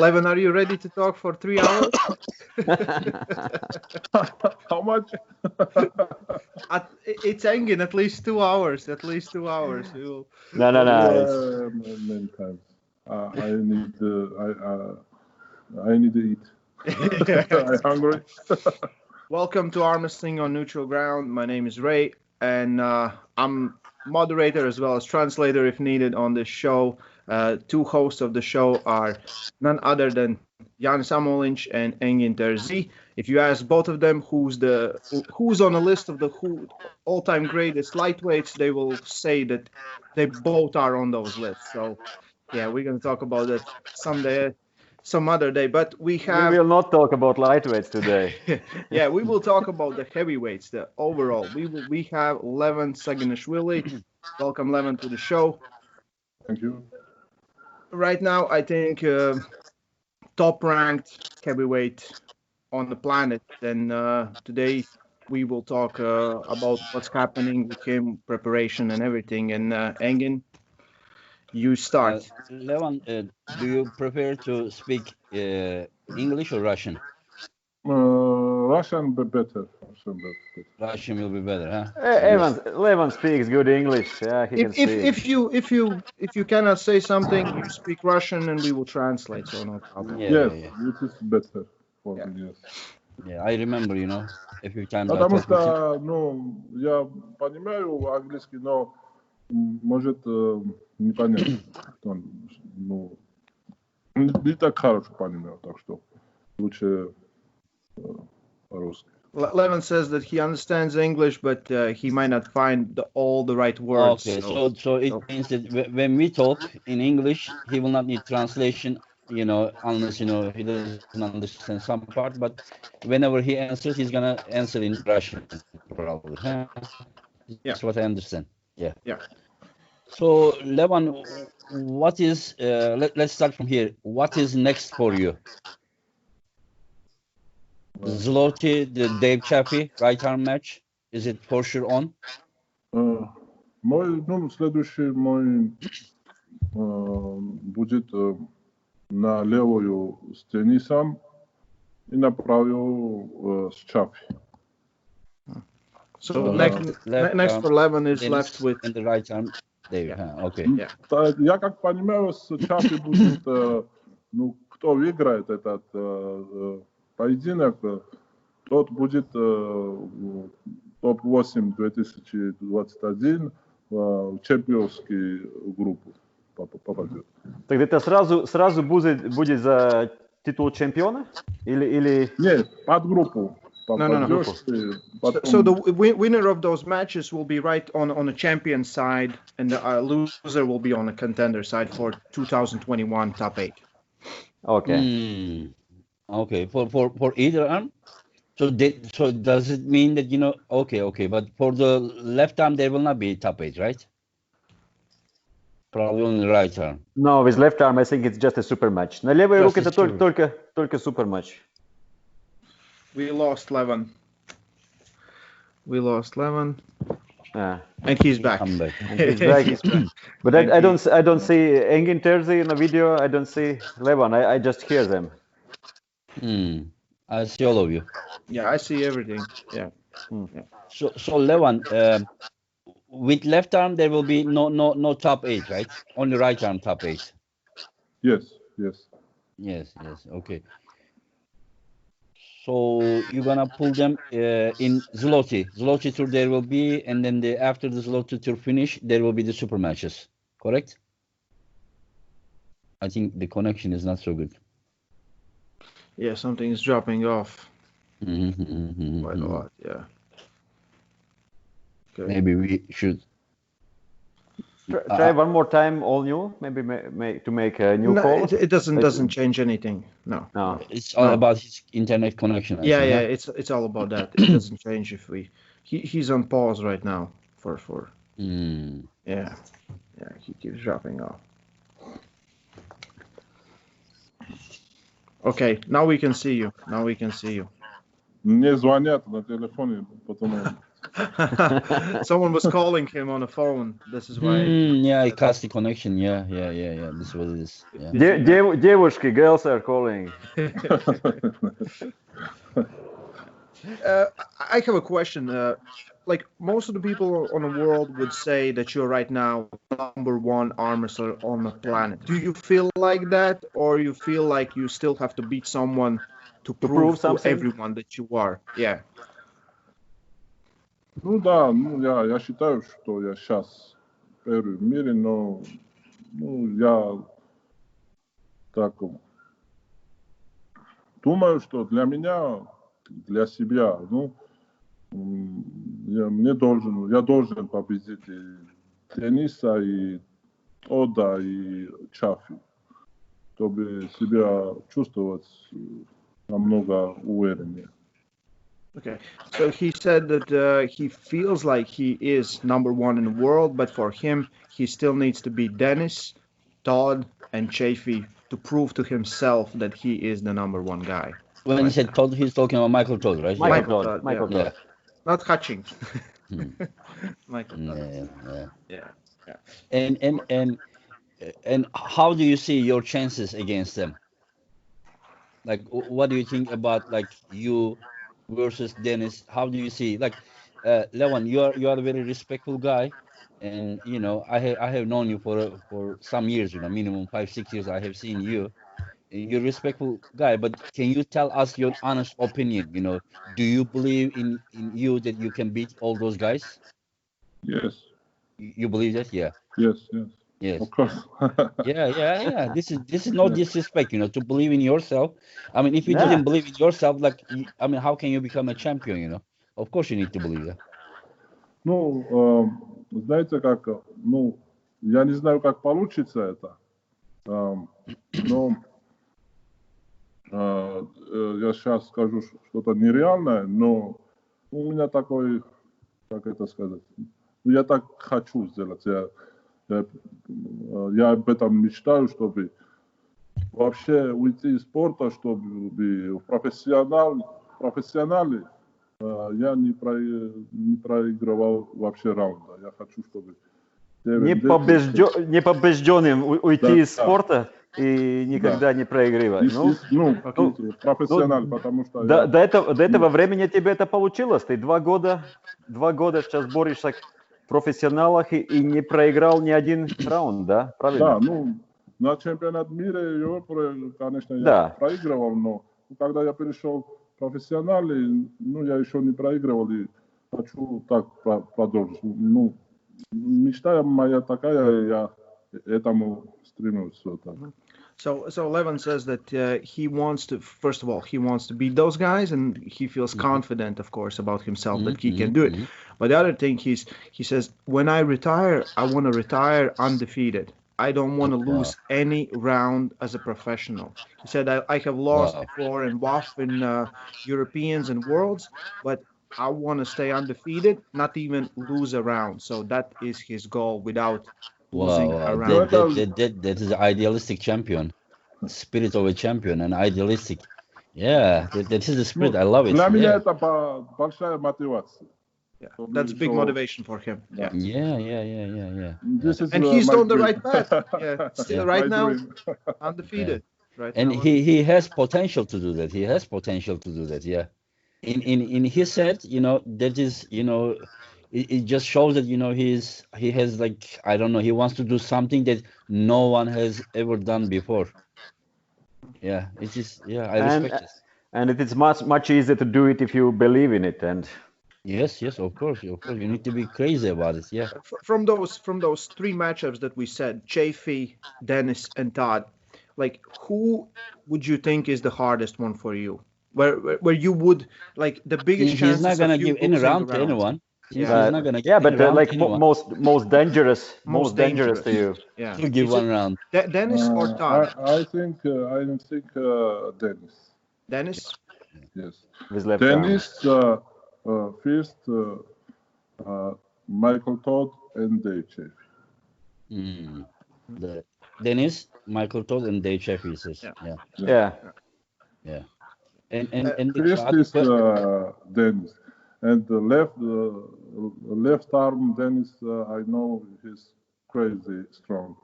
Levan, are you ready to talk for 3 hours? How much? It's Engin, at least 2 hours. At least 2 hours. No. Many times. I need to eat. I'm hungry. Welcome to Armwrestling on Neutral Ground. My name is Ray, and I'm moderator as well as translator if needed on this show. Two hosts of the show are none other than Janis Amolins and Engin Terzi. If you ask both of them who's on the list of the all-time greatest lightweights, they will say that they both are on those lists. So, yeah, we're going to talk about that someday. Some other day, but we will not talk about lightweights today. Yeah, we will talk about the heavyweights, the overall. We have Levan Saginashvili. Welcome, Levan, to the show. Thank you. Right now, I think top-ranked heavyweight on the planet. And today we will talk about what's happening with him, preparation, and everything. And Engin, you start. Levan, do you prefer to speak English or Russian? Russian be better. Russian will be better, huh? Levan speaks good English. Yeah, he can speak. If you cannot say something, you speak Russian and we will translate. So no problem. Yes, it is better for me. Yes. Yeah, I remember, a few times. Потому что, я понимаю английский, но может непонятно. Не так хорошо понимаю, так что лучше по-русски. Levan says that he understands English, but he might not find all the right words. Okay, so it means that when we talk in English, he will not need translation, unless, he doesn't understand some part. But whenever he answers, he's going to answer in Russian, probably. Huh? That's what I understand. Yeah. So, Levan, what is, let's start from here. What is next for you? Zloty, the Dave Chappie right arm match, is it for sure on? Следующий мой будет на левую с Денисом и на правую с Чапи. So next for Levan is Dennis left with and the right arm. Dave. Okay. Я как понимаю, с Чапи будет, кто выиграет этот поединок, тот будет топ-8 2021 в чемпионскую группу попадет. Так это сразу будет за титул чемпиона? Или... Нет, под группу. No. So the winner of those matches will be right on the champion side, and the loser will be on the contender side for 2021 top 8. Okay. Okay, for either arm. So does it mean that okay, but for the left arm there will not be top 8, right? Probably on the right arm. No, with left arm I think it's just a super match. На левой руке это только super match. We lost Levan. And he's back. He's back. But I don't see Engin Terzi in the video. I don't see Levan. I just hear them. I see all of you. Yeah, I see everything. Yeah. So Levan, with left arm there will be no top 8, right? Only right arm top 8. Yes. Okay. So you're gonna pull them in Zloty tour there will be, and then after the Zloty tour finish there will be the super matches, correct? I think the connection is not so good. Yeah, something is dropping off quite a lot. Yeah. Okay. Maybe we should try one more time, all new. Maybe to make a new call. It doesn't change anything. No. It's all about his internet connection. It's all about that. It doesn't change if he's on pause right now for. Yeah, he keeps dropping off. Okay, now we can see you. Мне звонят на телефоне, потому Someone was calling him on the phone. This is why. Yeah, it cuts the connection. Yeah. This is what it is. Yeah. Девушки, girls are calling. I have a question. Like most of the people on the world would say that you're right now #1 arm wrestler on the planet. Do you feel like that, or you feel like you still have to beat someone to prove to something? everyone that you are? Yeah. Ну да, я считаю, что я сейчас первый в мире, но я так думаю, что для меня, для себя, я должен победить и Дениса, и Тода, и Чафи, чтобы себя чувствовать намного увереннее. Okay. So he said that he feels like he is #1 in the world, but for him, he still needs to beat Janis, Todd, and Chafee to prove to himself that he is the #1 guy. When he said Todd, he's talking about Michael Todd, right? Michael Todd. Yeah. Not Hutchings. Michael Todd. Yeah. Yeah. And how do you see your chances against them? Like, what do you think about like you versus Janis? How do you see? Like, Levan, you are a very respectful guy, and I have known you for some years. Minimum 5-6 years. I have seen you. You're a respectful guy, but can you tell us your honest opinion? Do you believe in you that you can beat all those guys? Yes. You believe that? Yeah. Yes. Of course. Yeah. This is no disrespect, to believe in yourself. I mean, if you didn't believe in yourself, like, how can you become a champion? Of course you need to believe that. Знаете как, я не знаю, как получится это, но я сейчас скажу что-то нереальное, но у меня такой, как это сказать, я так хочу сделать, я об этом мечтаю, чтобы вообще уйти из спорта, чтобы в профессионале я не проигрывал вообще раунда. Я хочу, чтобы непобежденным уйти из спорта и никогда не проигрывать. Профессионал, потому что до этого времени тебе это получилось. Ты 2 года сейчас борешься в профессионалах и не проиграл ни один раунд, да? Правильно? Да, на чемпионат мира Европы, конечно, я проигрывал, но когда я перешел в профессионалы, я еще не проигрывал и хочу так продолжить. Мечта моя такая, я этому стремлюсь. So Levan says that he wants to, first of all, he wants to beat those guys, and he feels confident, of course, about himself that he can do it. But the other thing, he says, when I retire, I want to retire undefeated. I don't want to lose any round as a professional. He said, I have lost before in WAF in Europeans and Worlds, but I want to stay undefeated, not even lose a round. So that is his goal without losing a round. That is an idealistic champion. Spirit of a champion and idealistic. Yeah, that is the spirit. I love it. Для меня это большая мотивация. Yeah, that's big motivation for him. Yeah. And he's on the right path. Yeah, still right now undefeated. Right. And he has potential to do that. Yeah. In his head, that is, it just shows that he has, like, I don't know, he wants to do something that no one has ever done before. Yeah, it's just I respect it. And it is much easier to do it if you believe in it. And yes, of course, you need to be crazy about it. Yeah. From those 3 matchups that we said, Chafee, Janis, and Todd, like, who would you think is the hardest one for you? Where you would, like, the biggest chance. He's not gonna give any round to anyone. He's not gonna give but like most dangerous to you. Yeah. To give one round. Janis or Todd? I think Janis. Janis? Yes. Janis first, Michael Todd and Dave Chafee. Janis, Michael Todd, and Dave Chafee says. Yeah. And first is Janis. And the left arm, Janis, I know he's crazy strong.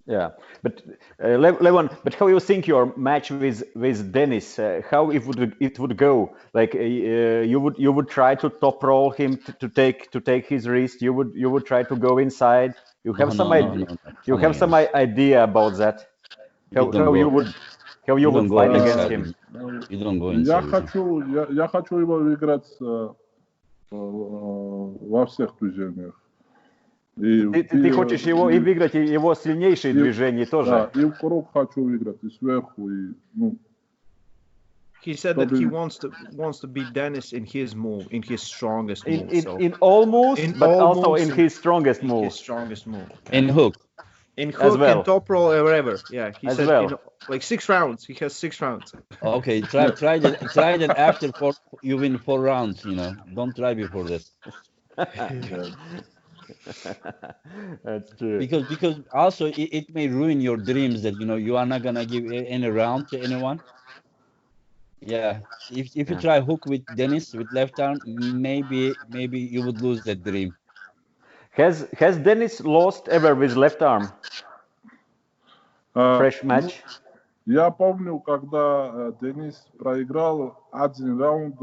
Yeah, but Levan, but how you think your match with Janis? How it would go? Like you would try to top roll him to take his wrist. You would try to go inside. You have some idea about that. How you would fight against him? You don't go inside. Я хочу его играть во всех движениях. Ты хочешь его и выиграть его сильнейшие движения тоже. Да, и в круг хочу выиграть, и сверху, и He said that he wants to beat Janis in his move, in his strongest move. In all moves, but also in his strongest move. His strongest move. In hook. In hook and top roll, wherever. Yeah, he as said well. Like 6 rounds. He has 6 rounds. Okay, try that after you win 4 rounds. Don't try before that. That's true. Because also it may ruin your dreams that you are not gonna give any round to anyone. Yeah, if you try hook with Janis with left arm, maybe you would lose that dream. Has Janis lost ever with left arm? Fresh match? Я помню, когда Janis проиграл один раунд,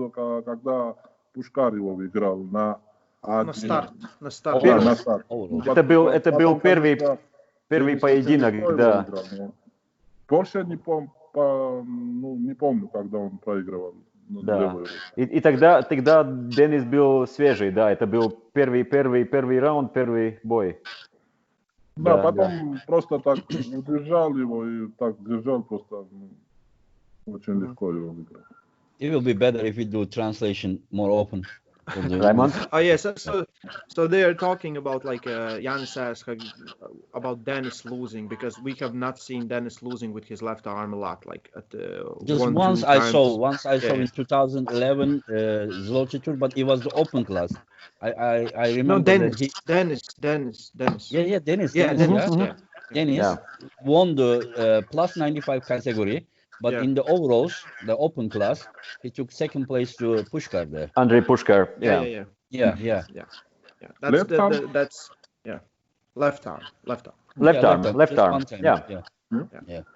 когда Пушкар его выиграл на старт. Это был первый поединок, да. Больше не помню, когда он проигрывал. Да. И тогда Janis был свежий, да, это был первый раунд, первый бой. Да, потом просто так удержал его и так держал, просто очень легко его выиграл. It will be better if we do translation more open. Raymond? Oh yes, so they are talking about like Janis asked about Janis losing because we have not seen Janis losing with his left arm a lot, like at just once I saw in 2011 Zloty Tour, but it was the open class. I remember. No, Janis. Yeah, Janis. Janis won the plus 95 category. But in the overalls, the open class, he took second place to Pushkar there. Andrei Pushkar. Yeah. That's left arm. Left arm.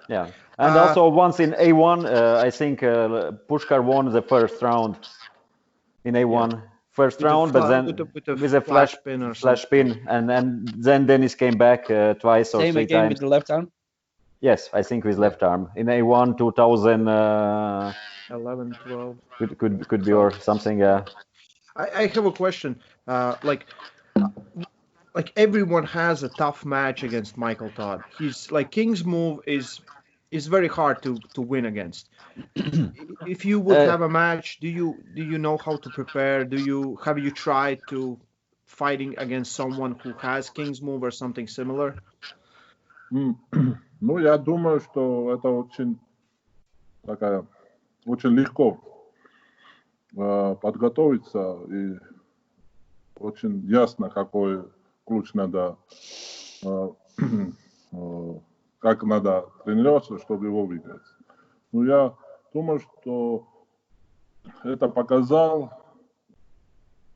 Yeah. And also once in A1, I think Pushkar won the first round in A1. First round, but then with a flash spin, and then Janis came back twice or 3 times. Same again with the left arm? Yes, I think with left arm in A1 11, 12. Could be or something. I have a question. Like everyone has a tough match against Michael Todd. He's like King's move is very hard to win against. If you would have a match, do you know how to prepare? Have you tried to fighting against someone who has King's move or something similar? Ну, я думаю, что это очень легко подготовиться и очень ясно, какой ключ надо, как надо тренироваться, чтобы его выиграть. Ну, я думаю, что это показал,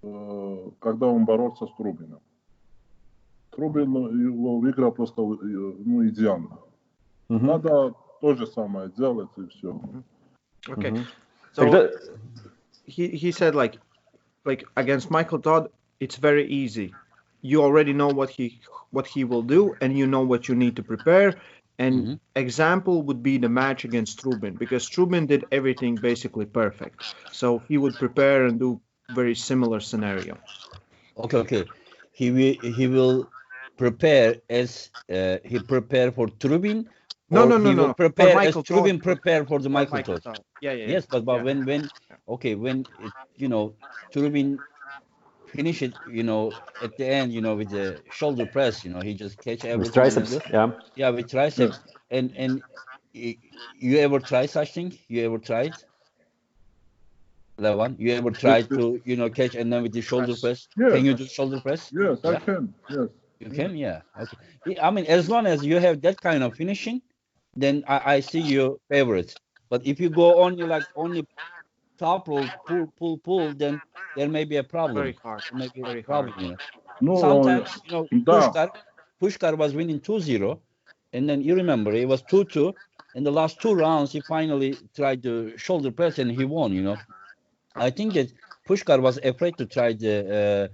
когда он боролся с Трубиным. Трубин его выиграл просто идеально. Надо то же самое делать и все. Okay. So he said like against Michael Todd, it's very easy. You already know what he will do, and you know what you need to prepare. And example would be the match against Trubin, because Trubin did everything basically perfect. So he would prepare and do very similar scenario. Okay. He will prepare as he prepared for Trubin. No. Prepare as Trubin prepare for the Michael Todd. Yeah. Yes, but when Trubin finish it, at the end, with the shoulder press, he just catch everything. With triceps, yeah, with triceps. And you ever try such thing? You ever tried? Levan, you ever tried to, catch and then with the shoulder press? Yes. Can you do shoulder press? Yes, I can. Yes. You can, yeah. Okay. I mean, as long as you have that kind of finishing, then I see your favorite. But if you go only top roll, pull, then there may be a problem. Very hard. There may be Very a problem, hard. Sometimes, Да. Pushkar was winning 2-0, and then you remember it was 2-2. In the last 2 rounds, he finally tried the shoulder press and he won. I think that Pushkar was afraid to try the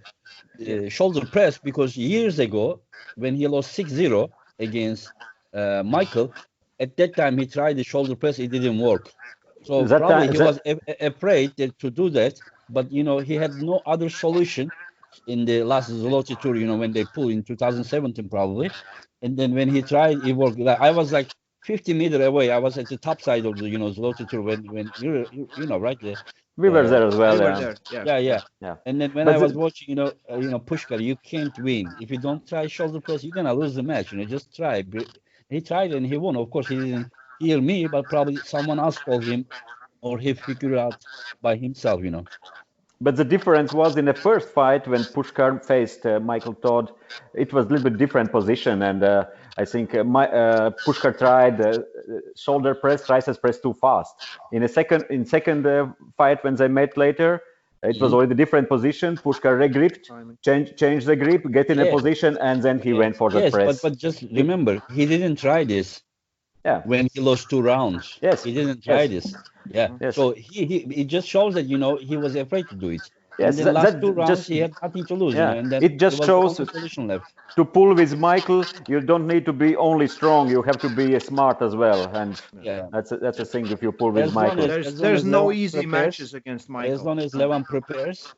shoulder press because years ago, when he lost 6-0 against Michael, at that time he tried the shoulder press, it didn't work. So probably he was afraid to do that, but he had no other solution in the last Zloty tour, when they pulled in 2017 probably. And then when he tried, it worked. I was like 50 meters away. I was at the top side of the Zloty tour when right there. We were there as well. We were there. Yeah. And then when I was watching, Pushkar, you can't win if you don't try shoulder press. You're gonna lose the match. Just try. He tried and he won. Of course, he didn't hear me, but probably someone else told him, or he figured out by himself. But the difference was in the first fight when Pushkar faced Michael Todd, it was a little bit different position, and I think Pushkar tried shoulder press, triceps press too fast. In second fight when they met later, it was already different position. Pushkar regripped, changed the grip, get in a position, and then he went for the press. But just remember, he didn't try this. Yeah. When he lost 2 rounds. Yes. He didn't try this. Yeah. Yes. So it just shows that he was afraid to do it. Yes. And the last 2 rounds he had nothing to lose. Yeah. And then it just shows solution left. To pull with Michael, you don't need to be only strong. You have to be smart as well. And that's a thing if you pull with Michael. There's no easy matches against Michael. As long as Levan prepares,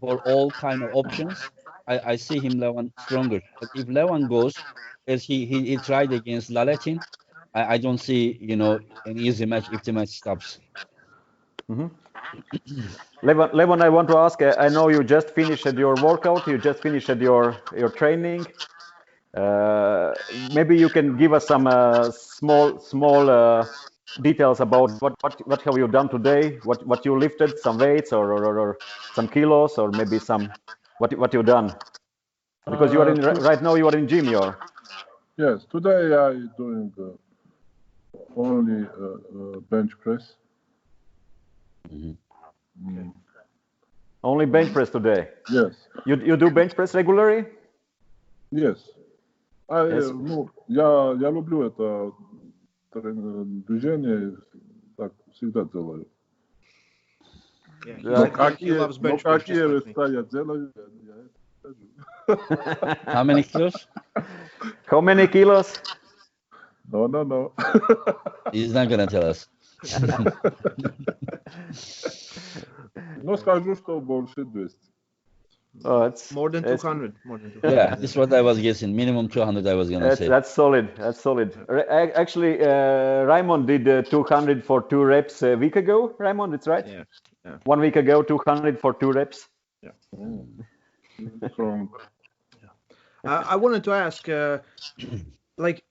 for all kind of options, I see him Levan stronger. But if Levan goes as he tried against Laletin, I don't see, an easy match if the match stops. Levan, I want to ask, I know you just finished your workout, you just finished your training. Maybe you can give us some small details about what have you done today, what you lifted, some weights or some kilos, or maybe some, what you done? Because you are right now you are in gym, Yes, today I'm doing only bench press. Only bench press today? Yes. You do bench press regularly? Yes. Я люблю это движение, так всегда делаю. Какие веса делаю, How many kilos? How many kilos? No. He's not gonna tell us. Но скажу, что больше 200. Oh, it's more than 200. Yeah, this is what I was guessing. Minimum 200, I was gonna say. That's solid. Actually, Raymond did 200 for 2 reps a week ago. Raymond, it's right. Yeah. 1 week ago, 200 for 2 reps. Yeah. Strong. I wanted to ask, like,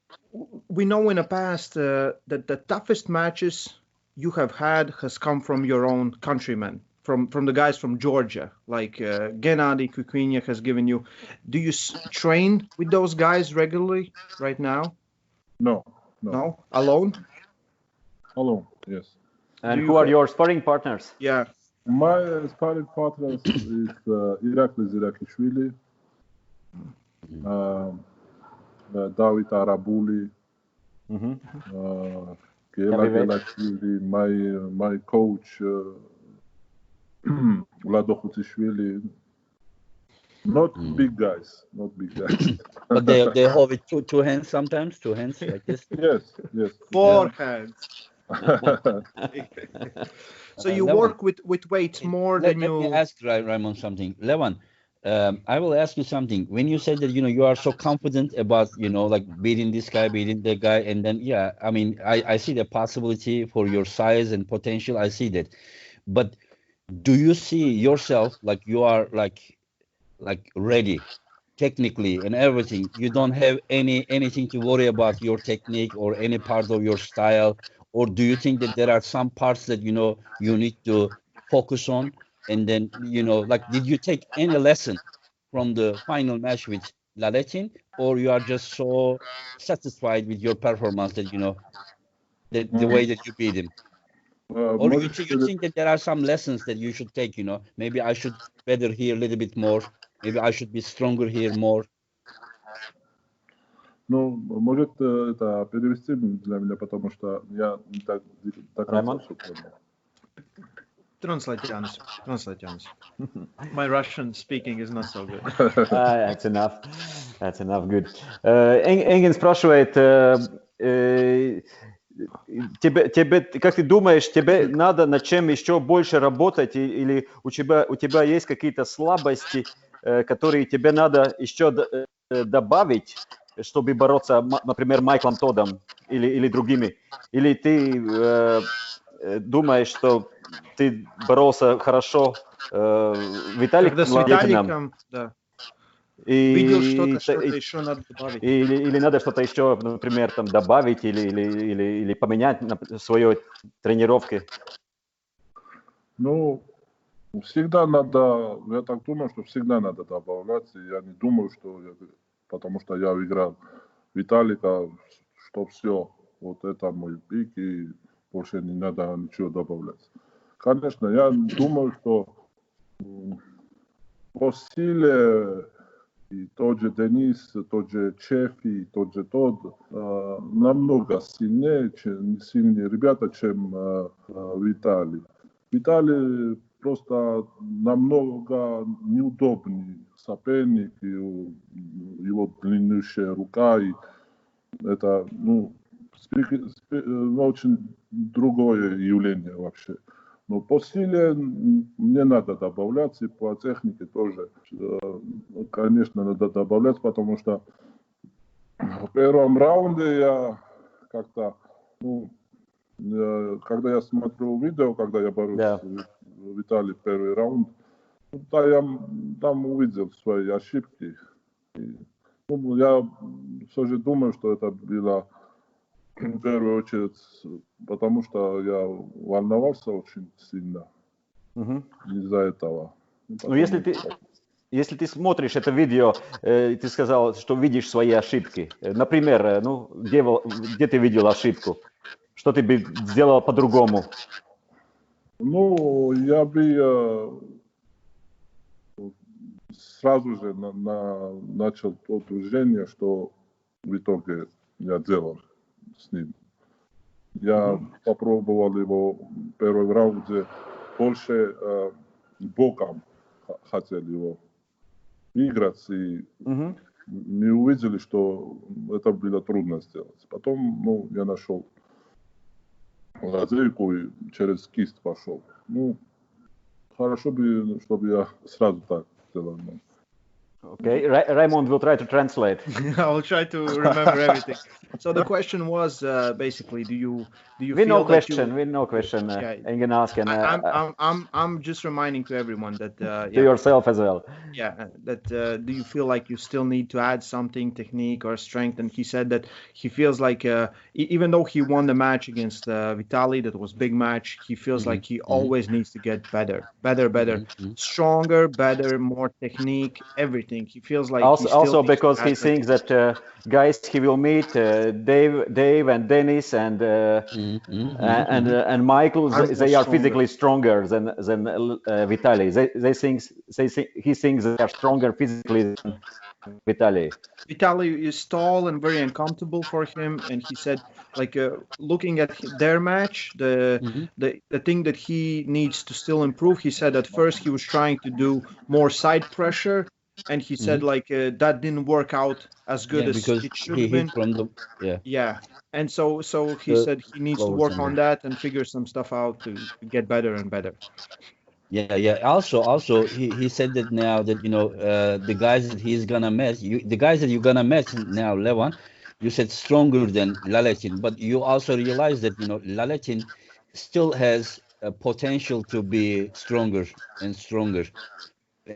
we know in the past that the toughest matches you have had has come from your own countrymen, from the guys from Georgia, like Gennady Kukwiniak has given you. Do you train with those guys regularly right now? No. Alone? Alone, yes. And who are your sparring partners? Yeah. My sparring partners is Irakli Zirakishvili, David Arabuli, Gela Gelashvili, my coach Vlado Khutishvili. Not big guys. But they hold with two hands sometimes, 2 hands like this. Yes. 4 hands. So you Levan, work with weights more than you. Let me ask Raymond something. Levan, I will ask you something. When you said that you are so confident about like beating this guy, beating that guy, and then I mean I see the possibility for your size and potential. I see that, but do you see yourself like you are like ready technically and everything? You don't have anything to worry about your technique or any part of your style, or do you think that there are some parts that you need to focus on? And then, like, did you take any lesson from the final match with Laletin, or you are just so satisfied with your performance that, that the way that you beat him? Or you think that there are some lessons that you should take, maybe I should better here a little bit more, maybe I should be stronger here more. Ну, может, это перевести для меня, потому что я не так до конца все понял. Translate, Janis. Translate, Janis. My Russian speaking is not so good. That's enough. That's enough. Good. Engin спрашивает, тебе, как ты думаешь, тебе надо над чем еще больше работать, или у тебя есть какие-то слабости, которые тебе надо еще добавить, чтобы бороться, например, Майклом Тоддом или другими? Или ты думаешь, что ты боролся хорошо Когда с Виталиком, да. Видел что-то еще надо добавить. Или надо что-то еще, например, там добавить или поменять в своей тренировке? Ну, всегда надо, я так думаю, что всегда надо добавлять. Я не думаю, что, потому что я выиграл Виталика, что все, вот это мой пик, и больше не надо ничего добавлять. Конечно, я думаю, что по силе и тот же Денис, тот же Чефи, тот же намного сильнее ребята, чем Виталий. Виталий просто намного неудобный соперник, его длиннющая рука, и это, очень другое явление вообще. Но по силе не надо добавлять, и по технике тоже, конечно, надо добавлять, потому что в первом раунде я как-то, когда я смотрел видео, когда я борюсь с Виталием первый раунд, я там увидел свои ошибки. Я все же думаю, что это было в первую очередь, потому что я волновался очень сильно из-за этого. Ну, если ты смотришь это видео, ты сказал, что видишь свои ошибки. Например, где ты видел ошибку? Что ты бы сделал по-другому? Ну, я бы сразу же начал то движение, что в итоге я делал с ним. Я попробовал его в первом раунде больше боком, хотел его играть, и мы увидели, что это было трудно сделать. Потом, я нашел лазейку и через кисть пошел. Хорошо бы, чтобы я сразу так сделал. Okay, Raymond will try to translate. I will try to remember everything. So the question was basically, do you We feel no that question. We no question. Engin ask, and I'm just reminding to everyone that to yourself as well. Yeah, that do you feel like you still need to add something, technique or strength? And he said that he feels like even though he won the match against Vitaly, that was big match, he feels like he always needs to get better, stronger, better, more technique, everything. He feels like also because he thinks that guys he will meet, Dave and Dennis and Michael, they are physically stronger than Vitaly. He thinks they are stronger physically than Vitaly. Vitaly is tall and very uncomfortable for him, and he said, looking at their match, the thing that he needs to still improve. He said at first he was trying to do more side pressure, and he said that didn't work out as good as it should have been. And so he said he needs to work on that and figure some stuff out to get better and better. Yeah. Also, he said that now that the guys that he's gonna match, the guys that you're gonna match now, Levan, you said stronger than Laletin, but you also realize that Laletin still has a potential to be stronger and stronger.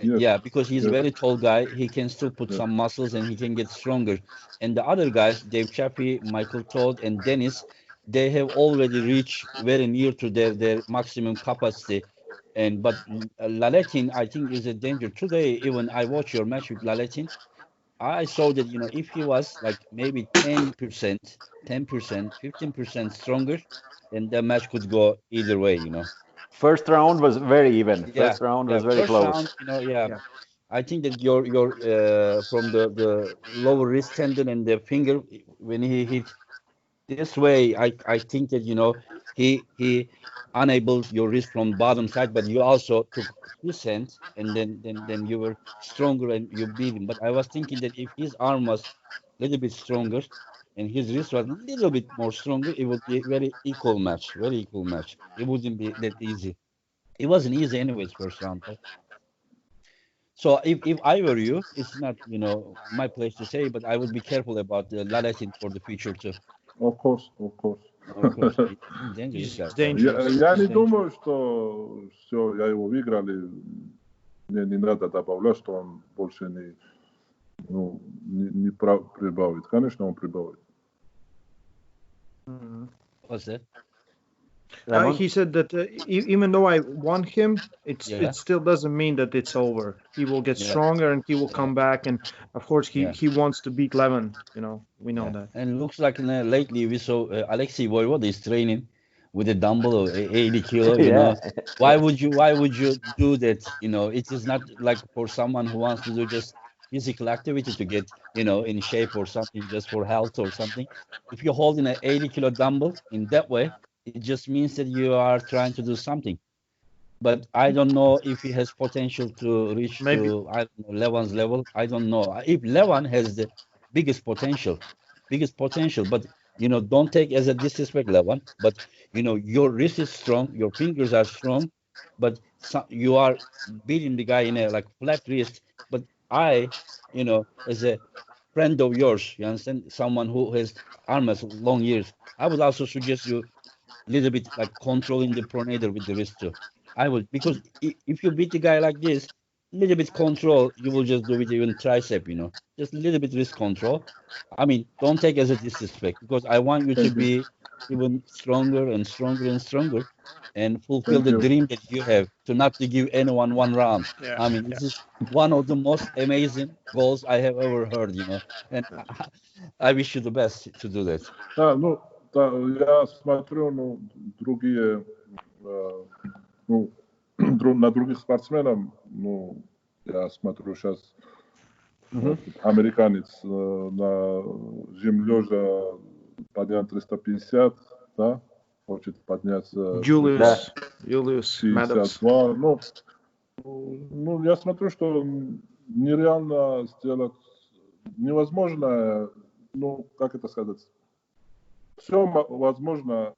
Yes. Yeah, because he's a very tall guy, he can still put some muscles and he can get stronger. And the other guys, Dave Chappie, Michael Todd, and Dennis, they have already reached very near to their maximum capacity. But Laletin, I think, is a danger. Today, even I watch your match with Laletin, I saw that, if he was like maybe 10%, 15% stronger, then the match could go either way. First round was very even. Yeah, First round yeah. was very First close. round, I think that your from the lower wrist tendon and the finger, when he hit this way, I think that he unable your wrist from bottom side, but you also took his hand, and then you were stronger and you beat him. But I was thinking that if his arm was a little bit stronger and his wrist was a little bit more stronger, it would be a very equal match, very equal match. It wouldn't be that easy. It wasn't easy anyways, first round. So if I were you, it's not my place to say, but I would be careful about the Lalatin for the future too. Of course, of course. Of course, he's dangerous guy. It's dangerous. Я не думаю, что все, я его выиграли. Мне не надо добавлять, что он больше не прибавит. Конечно, он прибавит. What's that? He said that even though I won him, it still doesn't mean that it's over. He will get stronger and he will come back. And of course, he wants to beat Levan. We know that. And it looks like lately we saw Alexei Voivod is training with a dumbbell of 80 kilo. You know, why would you do that? It is not like for someone who wants to do just physical activity to get in shape or something, just for health or something. If you're holding an 80 kilo dumbbell in that way, it just means that you are trying to do something. But I don't know if he has potential to reach to Levan's level. I don't know. If Levan has the biggest potential, but don't take as a disrespect, Levan. But your wrist is strong, your fingers are strong, but you are beating the guy in a like flat wrist. But I, as a friend of yours, you understand, someone who has arm wrestled long years, I would also suggest you little bit like controlling the pronator with the wrist too. I would, because if you beat the guy like this, little bit control, you will just do it even tricep, just a little bit wrist control. I mean, don't take as a disrespect, because I want you to be even stronger and stronger and stronger, and fulfill the dream that you have to not to give anyone one round. I mean, this is one of the most amazing goals I have ever heard, and I wish you the best to do that. Я смотрю, другие, на других спортсменов, я смотрю сейчас американец на жим лежа поднял 350, да, хочет подняться Julius 52. Я смотрю, что нереально сделать, невозможно, как это сказать, все возможно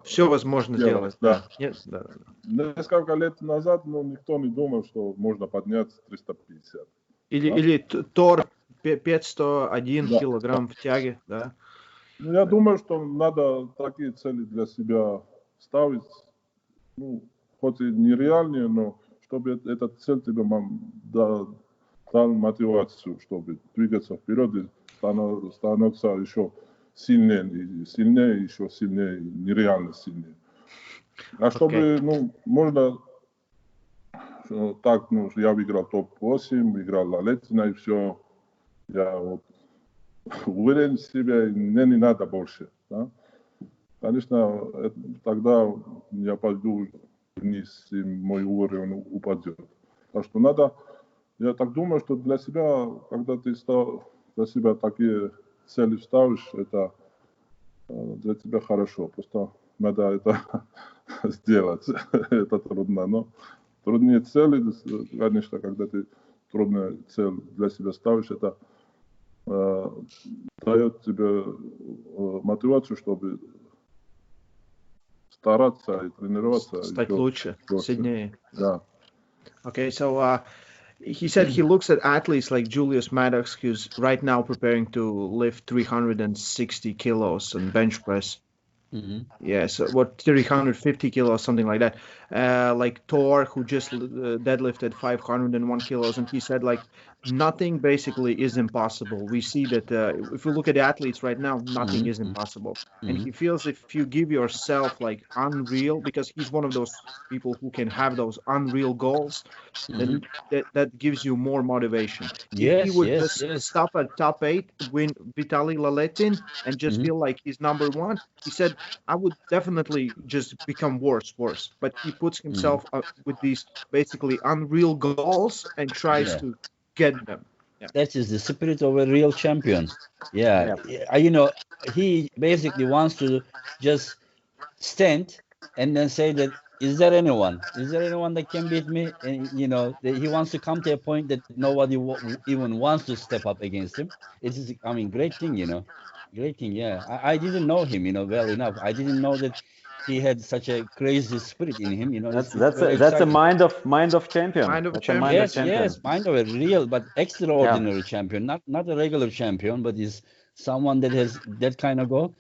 делать. Да. Yes, да. Несколько лет назад никто не думал, что можно поднять 350. Или Тор 501 килограмм в тяге, да. Я думаю, что надо такие цели для себя ставить, хоть и нереальные, но чтобы эта цель тебе дал мотивацию, чтобы двигаться вперед и становиться еще сильнее, еще сильнее, нереально сильнее. А чтобы, можно так, я выиграл топ-8, выиграл Лалетина и все. Я уверен в себе, мне не надо больше. Да? Конечно, тогда я пойду вниз, и мой уровень упадет. Так что надо, я так думаю, что для себя, когда ты для себя такие цели ставишь, это для тебя хорошо. Просто надо это сделать. Это трудно. Но труднее цели, конечно, когда ты трудную цель для себя ставишь, это дает тебе мотивацию, чтобы стараться и тренироваться. Стать лучше, сильнее. Да. Okay, so he said he looks at athletes like Julius Maddox, who's right now preparing to lift 360 kilos on bench press. Mm-hmm. Yeah, so 350 kilos, something like that. Like Thor, who just deadlifted 501 kilos, and he said like nothing basically is impossible. We see that if we look at the athletes right now, nothing is impossible. And he feels if you give yourself like unreal, because he's one of those people who can have those unreal goals, then that gives you more motivation. If he would just stop at top 8, win Vitaly Laletin, and just feel like he's number 1, he said, I would definitely just become worse. But he puts himself with these basically unreal goals and tries to get them. That is the spirit of a real champion. You know, he basically wants to just stand and then say that, is there anyone that can beat me? And you know, he wants to come to a point that nobody even wants to step up against him. It is, I mean, great thing, you know, great thing. I didn't know him, you know, well enough. I didn't know that he had such a crazy spirit in him, you know. That's a mind of champion. Yes, mind of a real but extraordinary champion, not a regular champion, but is someone that has that kind of goal.